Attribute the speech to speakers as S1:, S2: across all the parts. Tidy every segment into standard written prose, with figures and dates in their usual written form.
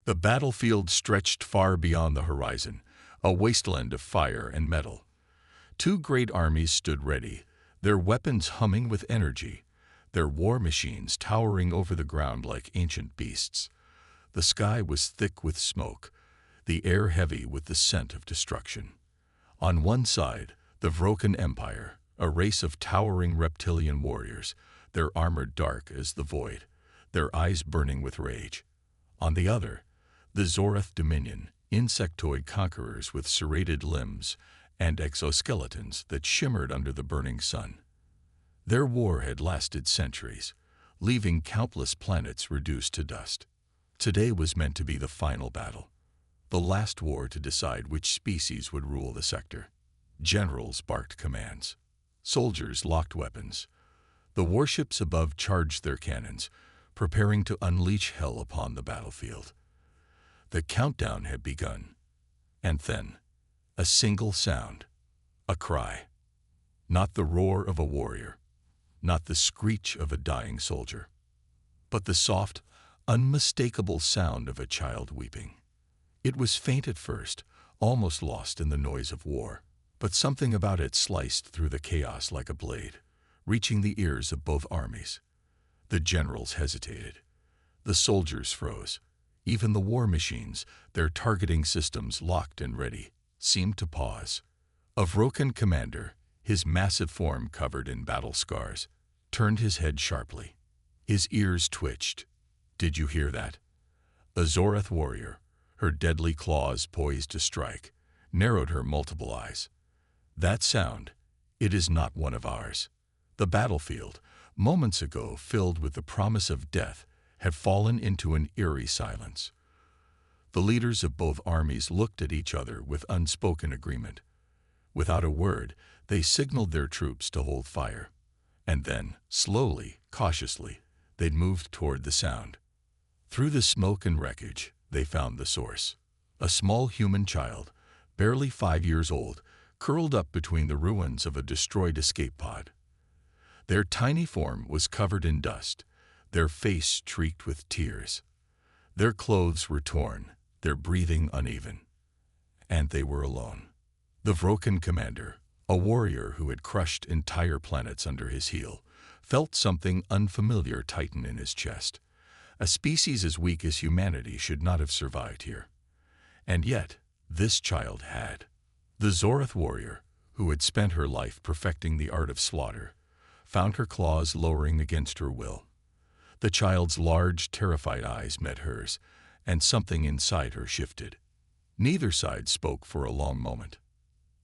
S1: The battlefield stretched far beyond the horizon, a wasteland of fire and metal. Two great armies stood ready, their weapons humming with energy, their war machines towering over the ground like ancient beasts. The sky was thick with smoke, the air heavy with the scent of destruction. On one side, the Vroken Empire, a race of towering reptilian warriors, their armor dark as the void, their eyes burning with rage. On the other, the Zorath Dominion, insectoid conquerors with serrated limbs and exoskeletons that shimmered under the burning sun. Their war had lasted centuries, leaving countless planets reduced to dust. Today was meant to be the final battle, the last war to decide which species would rule the sector. Generals barked commands. Soldiers locked weapons. The warships above charged their cannons, preparing to unleash hell upon the battlefield. The countdown had begun, and then, a single sound, a cry. Not the roar of a warrior, not the screech of a dying soldier, but the soft, unmistakable sound of a child weeping. It was faint at first, almost lost in the noise of war, but something about it sliced through the chaos like a blade, reaching the ears of both armies. The generals hesitated. The soldiers froze. Even the war machines, their targeting systems locked and ready, seemed to pause. A Vroken commander, his massive form covered in battle scars, turned his head sharply. His ears twitched. Did you hear that? A Zorath warrior, her deadly claws poised to strike, narrowed her multiple eyes. That sound, it is not one of ours. The battlefield, moments ago filled with the promise of death, had fallen into an eerie silence. The leaders of both armies looked at each other with unspoken agreement. Without a word, they signaled their troops to hold fire. And then, slowly, cautiously, they moved toward the sound. Through the smoke and wreckage, they found the source. A small human child, barely 5 years old, curled up between the ruins of a destroyed escape pod. Their tiny form was covered in dust, their face streaked with tears. Their clothes were torn, their breathing uneven. And they were alone. The Vroken commander, a warrior who had crushed entire planets under his heel, felt something unfamiliar tighten in his chest. A species as weak as humanity should not have survived here. And yet, this child had. The Zorath warrior, who had spent her life perfecting the art of slaughter, found her claws lowering against her will. The child's large, terrified eyes met hers, and something inside her shifted. Neither side spoke for a long moment.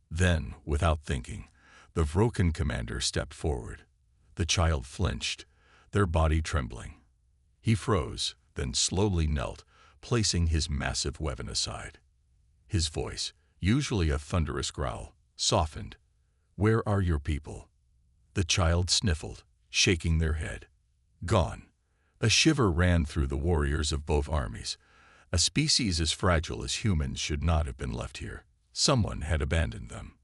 S1: Then, without thinking, the Vroken commander stepped forward. The child flinched, their body trembling. He froze, then slowly knelt, placing his massive weapon aside. His voice, usually a thunderous growl, softened. "Where are your people?" The child sniffled, shaking their head. "Gone." A shiver ran through the warriors of both armies. A species as fragile as humans should not have been left here. Someone had abandoned them.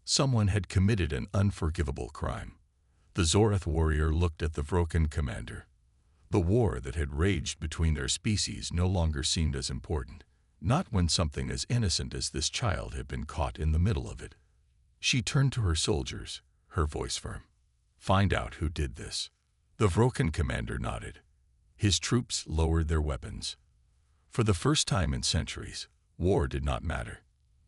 S1: Someone had committed an unforgivable crime. The Zorath warrior looked at the Vroken commander. The war that had raged between their species no longer seemed as important, not when something as innocent as this child had been caught in the middle of it. She turned to her soldiers, her voice firm. "Find out who did this." The Vroken commander nodded. His troops lowered their weapons. For the first time in centuries, war did not matter.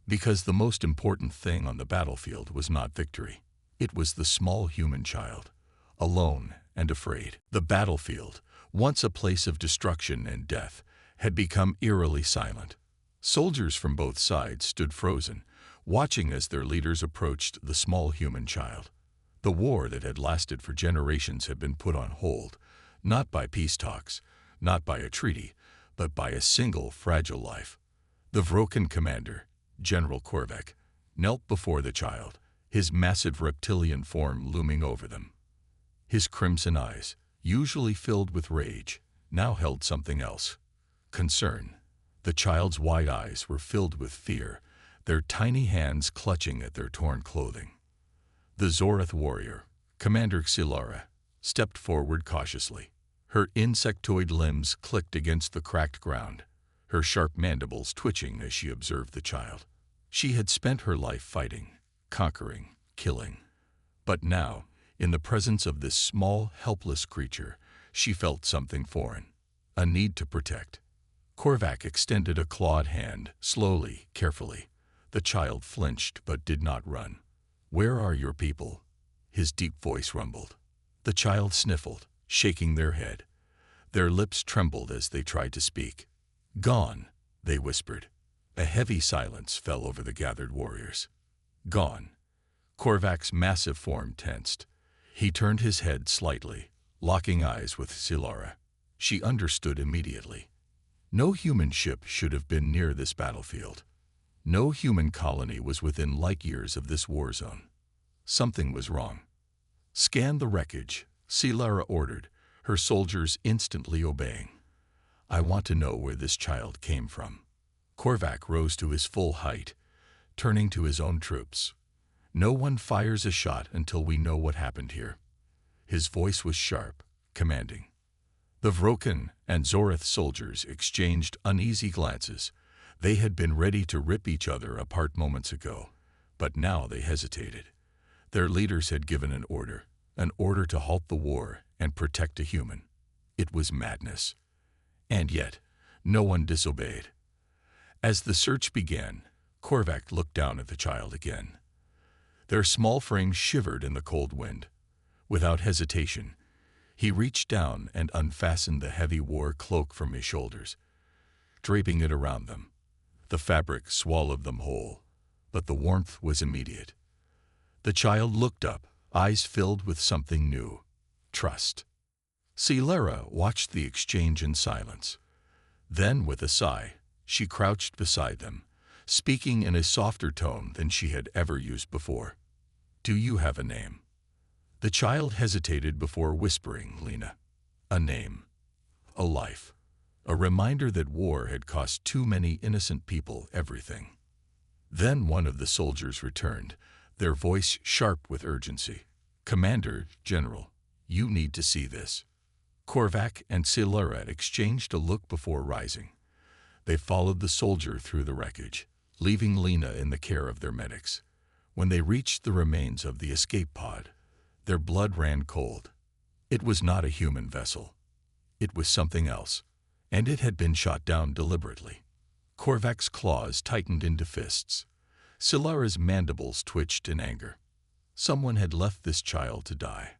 S1: Because the most important thing on the battlefield was not victory. It was the small human child, alone and afraid. The battlefield, once a place of destruction and death, had become eerily silent. Soldiers from both sides stood frozen, watching as their leaders approached the small human child. The war that had lasted for generations had been put on hold, not by peace talks, not by a treaty, but by a single fragile life. The Vroken commander, General Korvek, knelt before the child, his massive reptilian form looming over them. His crimson eyes, usually filled with rage, now held something else. Concern. The child's wide eyes were filled with fear, their tiny hands clutching at their torn clothing. The Zorath warrior, Commander Xylara, stepped forward cautiously. Her insectoid limbs clicked against the cracked ground. her sharp mandibles twitching as she observed the child. She had spent her life fighting, conquering, killing. But now, in the presence of this small, helpless creature, she felt something foreign, a need to protect. Korvac extended a clawed hand, slowly, carefully. The child flinched but did not run. "Where are your people?" his deep voice rumbled. The child sniffled, shaking their head. Their lips trembled as they tried to speak. "Gone," they whispered. A heavy silence fell over the gathered warriors. "Gone." Korvac's massive form tensed. He turned his head slightly, locking eyes with Silara. She understood immediately. No human ship should have been near this battlefield. No human colony was within light years of this war zone. Something was wrong. "Scan the wreckage," Silara ordered, her soldiers instantly obeying. "I want to know where this child came from." Korvac rose to his full height, turning to his own troops. "No one fires a shot until we know what happened here." His voice was sharp, commanding. The Vrokan and Zorith soldiers exchanged uneasy glances. They had been ready to rip each other apart moments ago, but now they hesitated. Their leaders had given an order to halt the war and protect a human. It was madness. And yet, no one disobeyed. As the search began, Korvac looked down at the child again. Their small frame shivered in the cold wind. Without hesitation, he reached down and unfastened the heavy war cloak from his shoulders, draping it around them. The fabric swallowed them whole, but the warmth was immediate. The child looked up, eyes filled with something new: trust. Silara watched the exchange in silence. Then, with a sigh, she crouched beside them, speaking in a softer tone than she had ever used before. "Do you have a name?" The child hesitated before whispering, "Lena." A name. A life. A reminder that war had cost too many innocent people everything. Then one of the soldiers returned, their voice sharp with urgency. "Commander, General, you need to see this." Korvac and Silara exchanged a look before rising. They followed the soldier through the wreckage, leaving Lena in the care of their medics. When they reached the remains of the escape pod, their blood ran cold. It was not a human vessel. It was something else, and it had been shot down deliberately. Korvac's claws tightened into fists. Silara's mandibles twitched in anger. Someone had left this child to die,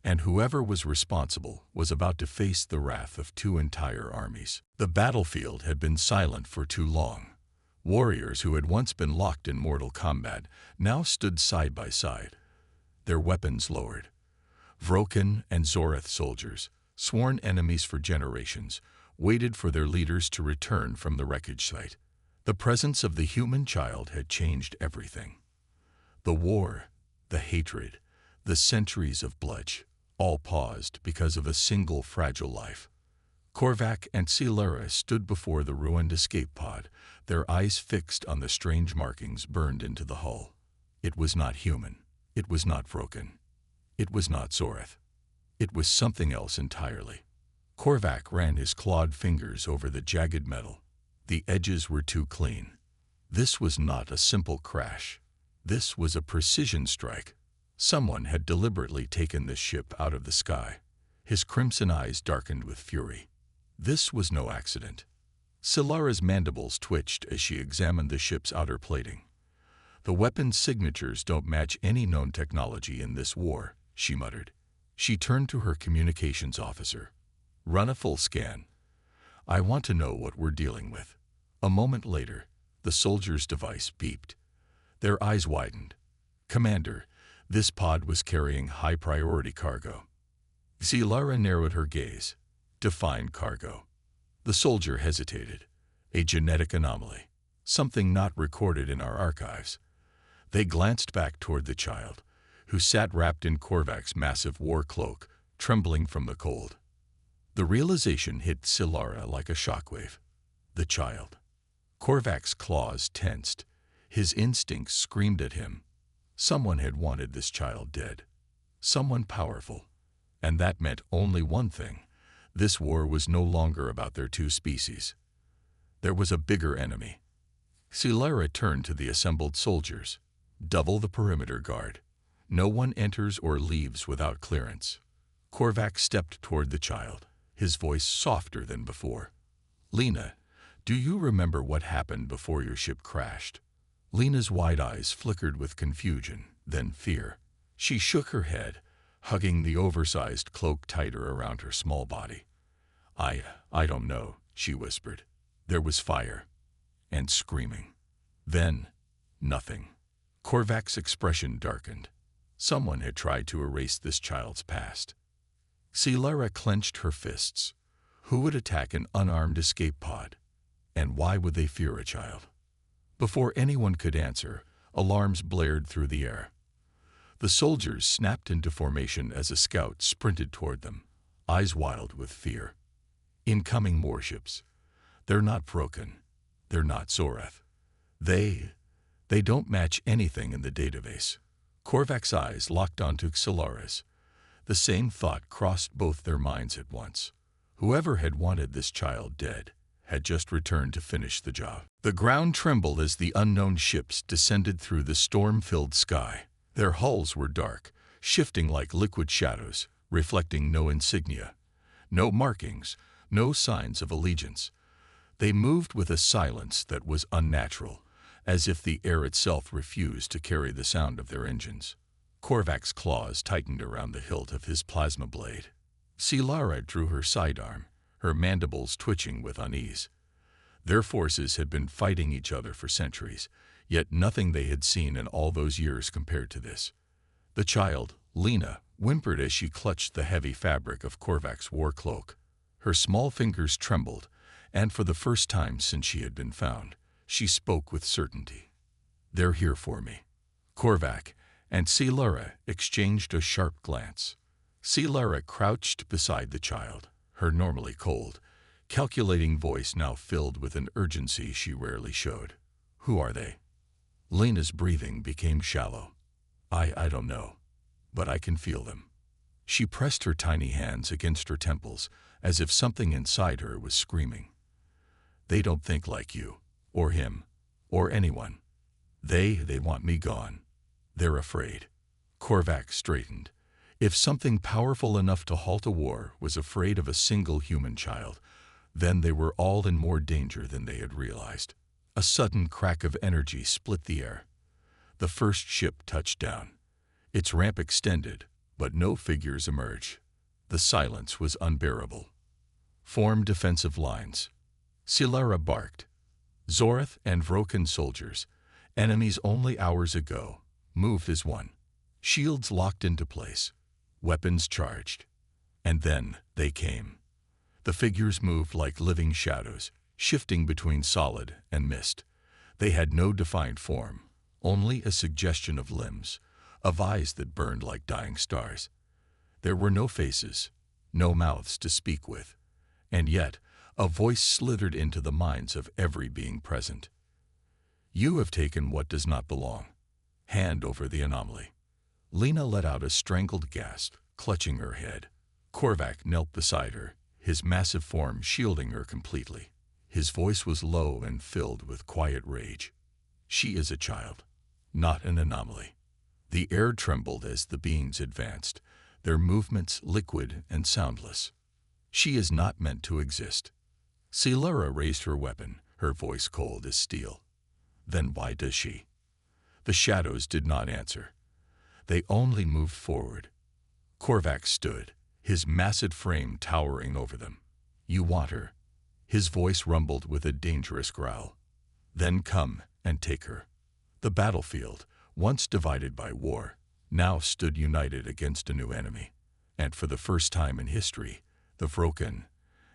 S1: and whoever was responsible was about to face the wrath of two entire armies. The battlefield had been silent for too long. Warriors who had once been locked in mortal combat now stood side by side, their weapons lowered. Vrokan and Zorith soldiers, sworn enemies for generations, waited for their leaders to return from the wreckage site. The presence of the human child had changed everything. The war, the hatred, the centuries of bloodshed, all paused because of a single fragile life. Korvac and Silara stood before the ruined escape pod, their eyes fixed on the strange markings burned into the hull. It was not human. It was not Vrokan. It was not Zorith. It was something else entirely. Korvac ran his clawed fingers over the jagged metal. The edges were too clean. This was not a simple crash. This was a precision strike. Someone had deliberately taken this ship out of the sky. His crimson eyes darkened with fury. This was no accident. Silara's mandibles twitched as she examined the ship's outer plating. "The weapon's signatures don't match any known technology in this war," she muttered. She turned to her communications officer. "Run a full scan. I want to know what we're dealing with." A moment later, the soldier's device beeped. Their eyes widened. "Commander, this pod was carrying high-priority cargo." Silara narrowed her gaze. "Define cargo." The soldier hesitated. "A genetic anomaly. Something not recorded in our archives." They glanced back toward the child, who sat wrapped in Korvac's massive war cloak, trembling from the cold. The realization hit Silara like a shockwave. The child. Korvac's claws tensed. His instincts screamed at him. Someone had wanted this child dead. Someone powerful. And that meant only one thing. This war was no longer about their two species. There was a bigger enemy. Silara turned to the assembled soldiers. Double the perimeter guard. No one enters or leaves without clearance. Korvac stepped toward the child, his voice softer than before. Lena, do you remember what happened before your ship crashed? Lena's wide eyes flickered with confusion, then fear. She shook her head, hugging the oversized cloak tighter around her small body. I don't know, she whispered. There was fire and screaming. Then, nothing. Korvac's expression darkened. Someone had tried to erase this child's past. Silara clenched her fists. Who would attack an unarmed escape pod? And why would they fear a child? Before anyone could answer, alarms blared through the air. The soldiers snapped into formation as a scout sprinted toward them, eyes wild with fear. Incoming warships. They're not broken. They're not Zoreth. They don't match anything in the database. Korvac's eyes locked onto Xilara's. The same thought crossed both their minds at once. Whoever had wanted this child dead had just returned to finish the job. The ground trembled as the unknown ships descended through the storm-filled sky. Their hulls were dark, shifting like liquid shadows, reflecting no insignia, no markings, no signs of allegiance. They moved with a silence that was unnatural, as if the air itself refused to carry the sound of their engines. Korvac's claws tightened around the hilt of his plasma blade. Silara drew her sidearm, her mandibles twitching with unease. Their forces had been fighting each other for centuries, yet nothing they had seen in all those years compared to this. The child, Lena, whimpered as she clutched the heavy fabric of Korvac's war cloak. Her small fingers trembled, and for the first time since she had been found, she spoke with certainty. "They're here for me." Korvac and Silara exchanged a sharp glance. Silara crouched beside the child, her normally cold, calculating voice now filled with an urgency she rarely showed. "Who are they?" Lena's breathing became shallow. I don't know, but I can feel them." She pressed her tiny hands against her temples as if something inside her was screaming. "They don't think like you, or him, or anyone. They want me gone. They're afraid." Korvac straightened. If something powerful enough to halt a war was afraid of a single human child, then they were all in more danger than they had realized. A sudden crack of energy split the air. The first ship touched down. Its ramp extended, but no figures emerged. The silence was unbearable. "Form defensive lines." Silara barked. Zoreth and Vrokan soldiers, enemies only hours ago, moved as one. Shields locked into place. Weapons charged. And then they came. The figures moved like living shadows, shifting between solid and mist. They had no defined form, only a suggestion of limbs, of eyes that burned like dying stars. There were no faces, no mouths to speak with, and yet a voice slithered into the minds of every being present. "You have taken what does not belong. Hand over the anomaly." Lena let out a strangled gasp, clutching her head. Korvac knelt beside her, his massive form shielding her completely. His voice was low and filled with quiet rage. "She is a child, not an anomaly." The air trembled as the beings advanced, their movements liquid and soundless. "She is not meant to exist." Silara raised her weapon, her voice cold as steel. "Then why does she?" The shadows did not answer. They only moved forward. Korvac stood, his massive frame towering over them. "You want her." His voice rumbled with a dangerous growl. "Then come and take her." The battlefield, once divided by war, now stood united against a new enemy. And for the first time in history, the Vrokan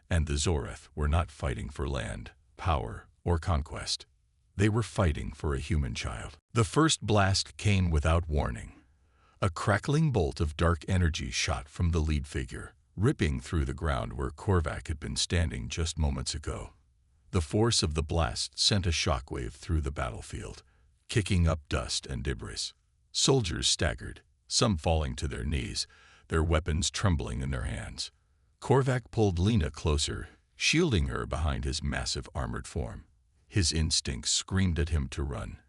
S1: and the Zoreth were not fighting for land, power, or conquest. They were fighting for a human child. The first blast came without warning. A crackling bolt of dark energy shot from the lead figure, ripping through the ground where Korvac had been standing just moments ago. The force of the blast sent a shockwave through the battlefield, kicking up dust and debris. Soldiers staggered, some falling to their knees, their weapons trembling in their hands. Korvac pulled Lena closer, shielding her behind his massive armored form. His instincts screamed at him to run,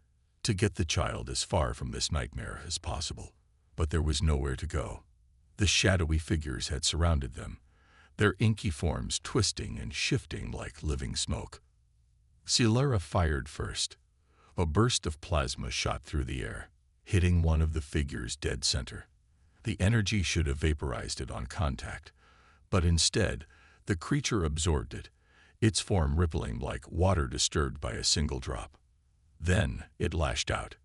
S1: to get the child as far from this nightmare as possible. But there was nowhere to go. The shadowy figures had surrounded them, their inky forms twisting and shifting like living smoke. Silara fired first. A burst of plasma shot through the air, hitting one of the figures dead center. The energy should have vaporized it on contact, but instead, the creature absorbed it, its form rippling like water disturbed by a single drop. Then it lashed out.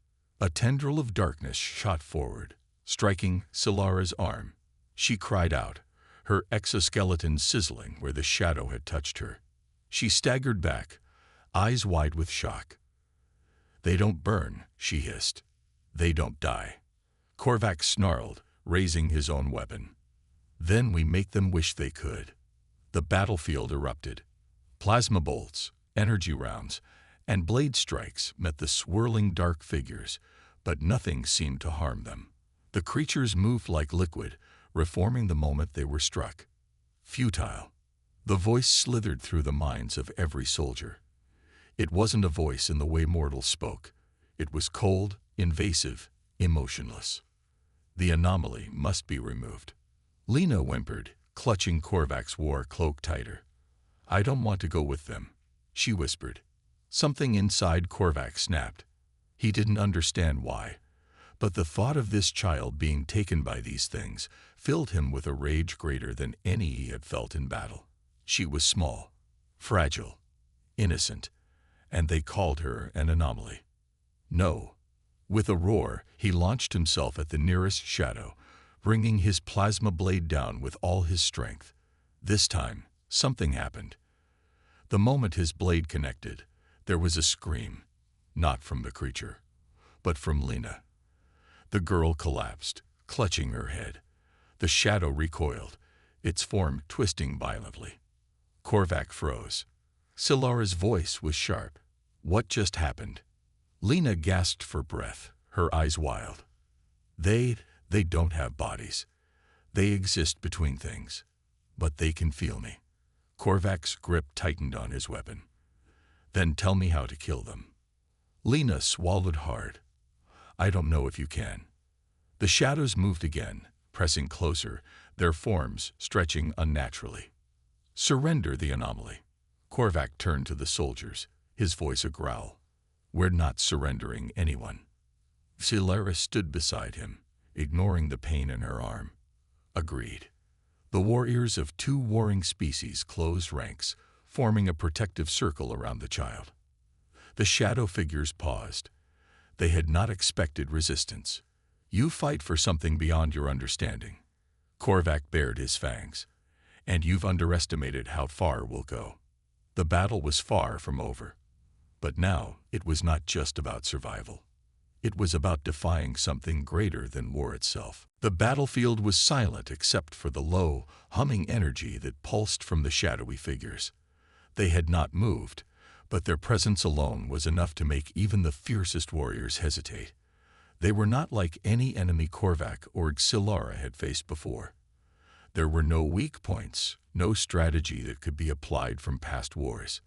S1: A tendril of darkness shot forward, striking Silara's arm. She cried out, her exoskeleton sizzling where the shadow had touched her. She staggered back, eyes wide with shock. "They don't burn," she hissed. "They don't die." Korvac snarled, raising his own weapon. "Then we make them wish they could." The battlefield erupted. Plasma bolts, energy rounds, and blade strikes met the swirling dark figures, but nothing seemed to harm them. The creatures moved like liquid, reforming the moment they were struck. Futile. The voice slithered through the minds of every soldier. It wasn't a voice in the way mortals spoke. It was cold, invasive, emotionless. The anomaly must be removed. Lena whimpered, clutching Korvac's war cloak tighter. "I don't want to go with them," she whispered. Something inside Korvac snapped. He didn't understand why, but the thought of this child being taken by these things filled him with a rage greater than any he had felt in battle. She was small, fragile, innocent, and they called her an anomaly. No. With a roar, he launched himself at the nearest shadow, bringing his plasma blade down with all his strength. This time, something happened. The moment his blade connected, there was a scream, not from the creature, but from Lena. The girl collapsed, clutching her head. The shadow recoiled, its form twisting violently. Korvac froze. Silara's voice was sharp. "What just happened?" Lena gasped for breath, her eyes wild. They don't have bodies. They exist between things, but they can feel me." Korvac's grip tightened on his weapon. "Then tell me how to kill them." Lena swallowed hard. "I don't know if you can." The shadows moved again, pressing closer, their forms stretching unnaturally. "Surrender the anomaly." Korvac turned to the soldiers, his voice a growl. "We're not surrendering anyone." Silara stood beside him, ignoring the pain in her arm. Agreed. The warriors of two warring species closed ranks, forming a protective circle around the child. The shadow figures paused. They had not expected resistance. "You fight for something beyond your understanding." Korvac bared his fangs. "And you've underestimated how far we'll go." The battle was far from over. But now it was not just about survival. It was about defying something greater than war itself. The battlefield was silent except for the low, humming energy that pulsed from the shadowy figures. They had not moved, but their presence alone was enough to make even the fiercest warriors hesitate. They were not like any enemy Korvac or Silara had faced before. There were no weak points, no strategy that could be applied from past wars.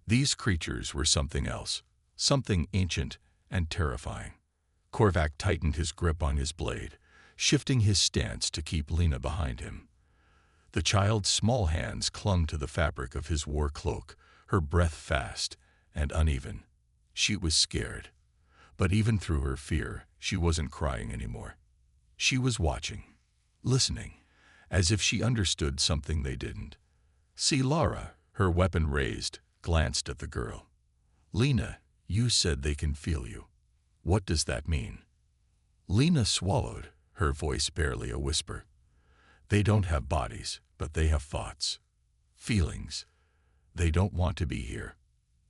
S1: These creatures were something else, something ancient and terrifying. Korvac tightened his grip on his blade, shifting his stance to keep Lena behind him. The child's small hands clung to the fabric of his war cloak, her breath fast and uneven. She was scared, but even through her fear, she wasn't crying anymore. She was watching, listening, as if she understood something they didn't. Silara, her weapon raised, glanced at the girl. "Lena, you said they can feel you. What does that mean?" Lena swallowed, her voice barely a whisper. "They don't have bodies, but they have thoughts, feelings. They don't want to be here.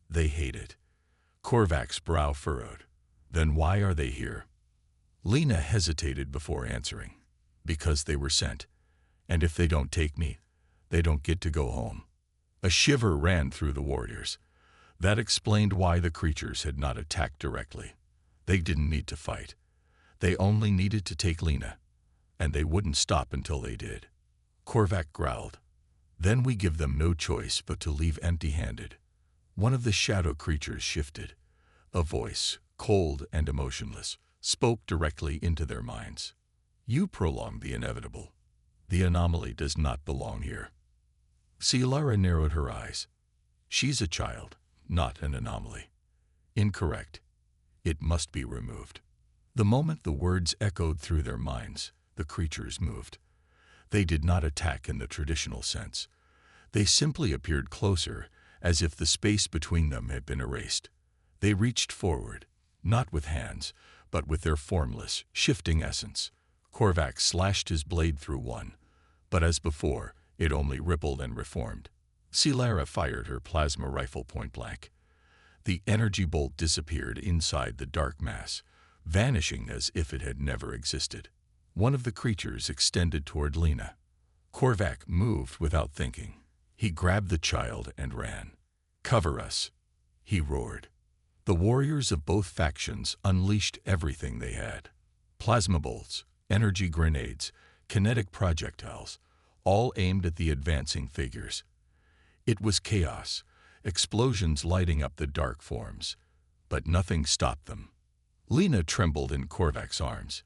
S1: They hate it." Korvac's brow furrowed. "Then why are they here?" Lena hesitated before answering. "Because they were sent. And if they don't take me, they don't get to go home." A shiver ran through the warriors. That explained why the creatures had not attacked directly. They didn't need to fight. They only needed to take Lena, and they wouldn't stop until they did. Korvac growled. Then we give them no choice but to leave empty-handed. One of the shadow creatures shifted. A voice, cold and emotionless, spoke directly into their minds. You prolong the inevitable. The anomaly does not belong here. Lara narrowed her eyes. She's a child, not an anomaly. Incorrect. It must be removed. The moment the words echoed through their minds, the creatures moved. They did not attack in the traditional sense. They simply appeared closer, as if the space between them had been erased. They reached forward, not with hands, but with their formless, shifting essence. Korvac slashed his blade through one, but as before, it only rippled and reformed. Lara fired her plasma rifle point-blank. The energy bolt disappeared inside the dark mass, vanishing as if it had never existed. One of the creatures extended toward Lena. Korvac moved without thinking. He grabbed the child and ran. "Cover us," he roared. The warriors of both factions unleashed everything they had. Plasma bolts, energy grenades, kinetic projectiles, all aimed at the advancing figures. It was chaos, explosions lighting up the dark forms, but nothing stopped them. Lena trembled in Korvac's arms.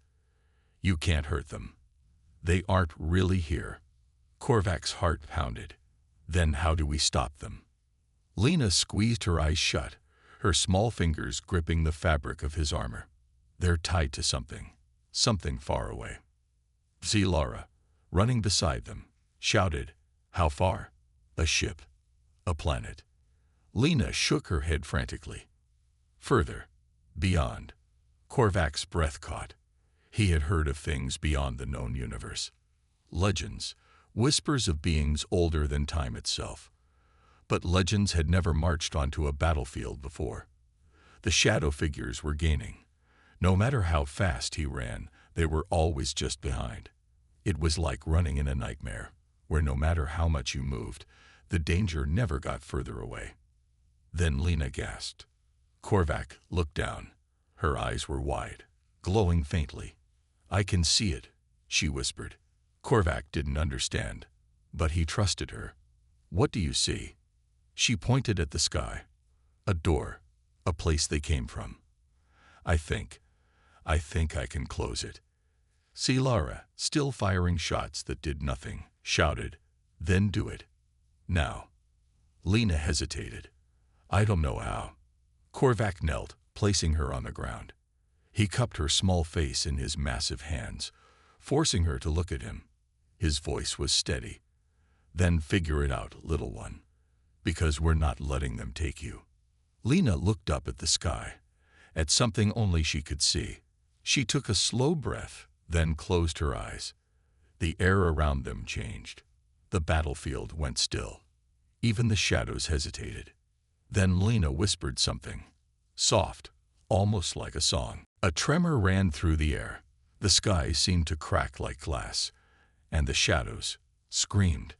S1: "You can't hurt them. They aren't really here." Korvac's heart pounded. "Then how do we stop them?" Lena squeezed her eyes shut, her small fingers gripping the fabric of his armor. "They're tied to something far away." Lara, running beside them, shouted, "How far?" "A ship. A planet." Lena shook her head frantically. "Further. Beyond." Korvac's breath caught. He had heard of things beyond the known universe. Legends, whispers of beings older than time itself. But legends had never marched onto a battlefield before. The shadow figures were gaining. No matter how fast he ran, they were always just behind. It was like running in a nightmare, where no matter how much you moved, the danger never got further away. Then Lena gasped. Korvac looked down. Her eyes were wide, glowing faintly. "I can see it," she whispered. Korvac didn't understand, but he trusted her. "What do you see?" She pointed at the sky. "A door, a place they came from. I think I can close it." Lara, still firing shots that did nothing, shouted, "Then do it. Now." Lena hesitated. "I don't know how." Korvac knelt, placing her on the ground. He cupped her small face in his massive hands, forcing her to look at him. His voice was steady. "Then figure it out, little one, because we're not letting them take you." Lena looked up at the sky, at something only she could see. She took a slow breath, then closed her eyes. The air around them changed. The battlefield went still. Even the shadows hesitated. Then Lena whispered something, soft, almost like a song. A tremor ran through the air. The sky seemed to crack like glass, and the shadows screamed.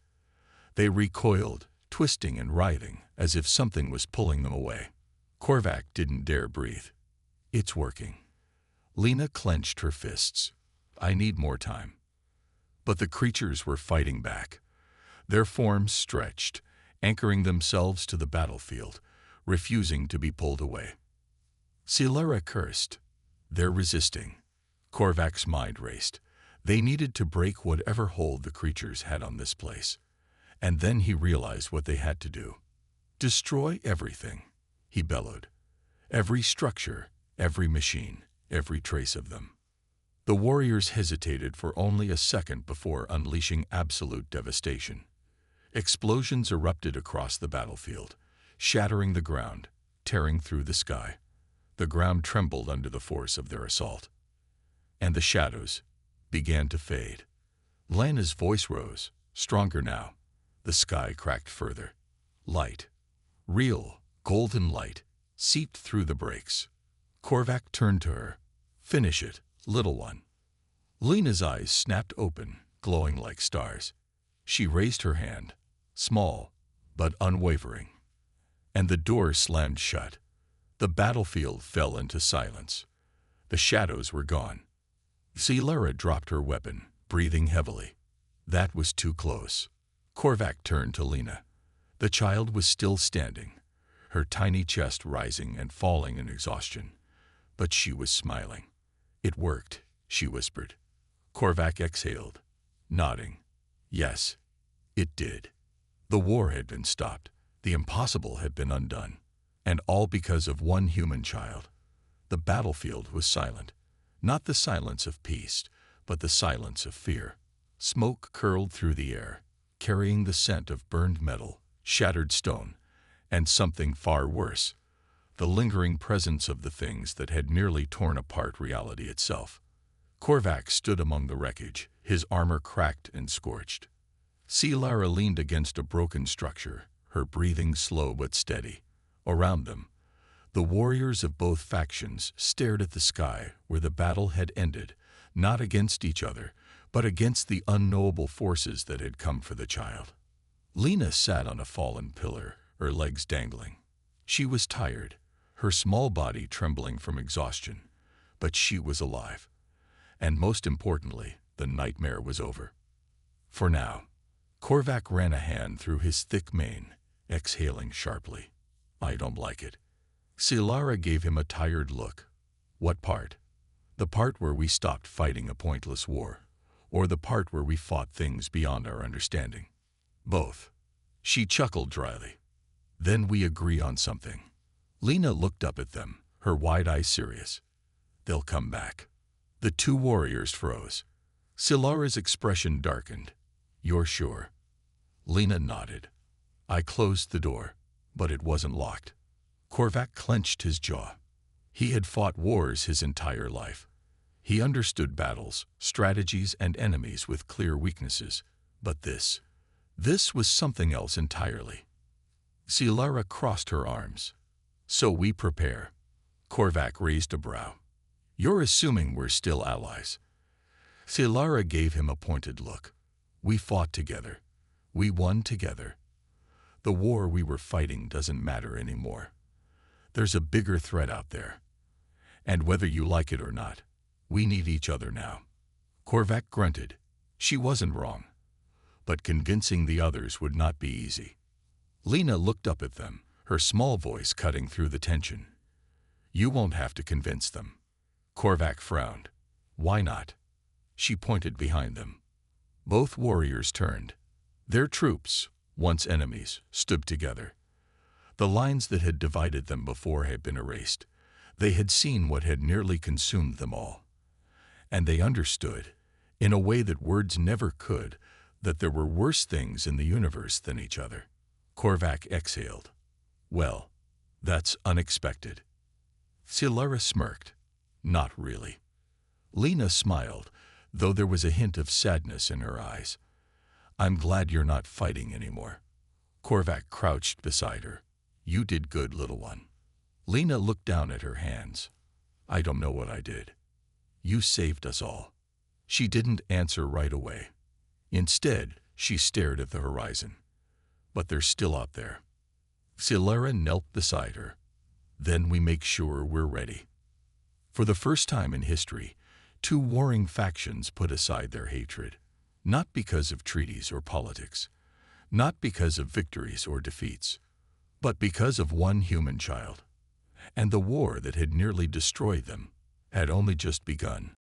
S1: They recoiled, twisting and writhing, as if something was pulling them away. Korvac didn't dare breathe. "It's working." Lena clenched her fists. "I need more time." But the creatures were fighting back. Their forms stretched, anchoring themselves to the battlefield, refusing to be pulled away. Lara cursed. "They're resisting." Korvac's mind raced. They needed to break whatever hold the creatures had on this place. And then he realized what they had to do. "Destroy everything," he bellowed. "Every structure, every machine, every trace of them." The warriors hesitated for only a second before unleashing absolute devastation. Explosions erupted across the battlefield, shattering the ground, tearing through the sky. The ground trembled under the force of their assault. And the shadows began to fade. Lena's voice rose, stronger now. The sky cracked further. Light, real, golden light, seeped through the breaks. Korvac turned to her. "Finish it, little one." Lena's eyes snapped open, glowing like stars. She raised her hand, small but unwavering. And the door slammed shut. The battlefield fell into silence. The shadows were gone. Lara dropped her weapon, breathing heavily. That was too close. Korvac turned to Lena. The child was still standing, her tiny chest rising and falling in exhaustion. But she was smiling. "It worked," she whispered. Korvac exhaled, nodding. Yes, it did. The war had been stopped. The impossible had been undone. And all because of one human child. The battlefield was silent. Not the silence of peace, but the silence of fear. Smoke curled through the air, carrying the scent of burned metal, shattered stone, and something far worse, the lingering presence of the things that had nearly torn apart reality itself. Korvac stood among the wreckage, his armor cracked and scorched. Lara leaned against a broken structure, her breathing slow but steady. Around them, the warriors of both factions stared at the sky where the battle had ended, not against each other, but against the unknowable forces that had come for the child. Lena sat on a fallen pillar, her legs dangling. She was tired, her small body trembling from exhaustion, but she was alive. And most importantly, the nightmare was over. For now. Korvac ran a hand through his thick mane, exhaling sharply. "I don't like it." Lara gave him a tired look. "What part? The part where we stopped fighting a pointless war, or the part where we fought things beyond our understanding?" "Both." She chuckled dryly. "Then we agree on something." Lena looked up at them, her wide eyes serious. "They'll come back." The two warriors froze. Lara's expression darkened. "You're sure?" Lena nodded. "I closed the door, but it wasn't locked." Korvac clenched his jaw. He had fought wars his entire life. He understood battles, strategies, and enemies with clear weaknesses. But this was something else entirely. Lara crossed her arms. "So we prepare." Korvac raised a brow. "You're assuming we're still allies." Lara gave him a pointed look. "We fought together. We won together. The war we were fighting doesn't matter anymore. There's a bigger threat out there. And whether you like it or not, we need each other now." Korvac grunted. She wasn't wrong. But convincing the others would not be easy. Lena looked up at them, her small voice cutting through the tension. "You won't have to convince them." Korvac frowned. "Why not?" She pointed behind them. Both warriors turned. Their troops, once enemies, stood together. The lines that had divided them before had been erased. They had seen what had nearly consumed them all. And they understood, in a way that words never could, that there were worse things in the universe than each other. Korvac exhaled. "Well, that's unexpected." Lara smirked. "Not really." Lena smiled, though there was a hint of sadness in her eyes. "I'm glad you're not fighting anymore." Korvac crouched beside her. "You did good, little one." Lena looked down at her hands. "I don't know what I did." "You saved us all." She didn't answer right away. Instead, she stared at the horizon. "But they're still out there." Lara knelt beside her. "Then we make sure we're ready." For the first time in history, two warring factions put aside their hatred. Not because of treaties or politics, not because of victories or defeats, but because of one human child. And the war that had nearly destroyed them had only just begun.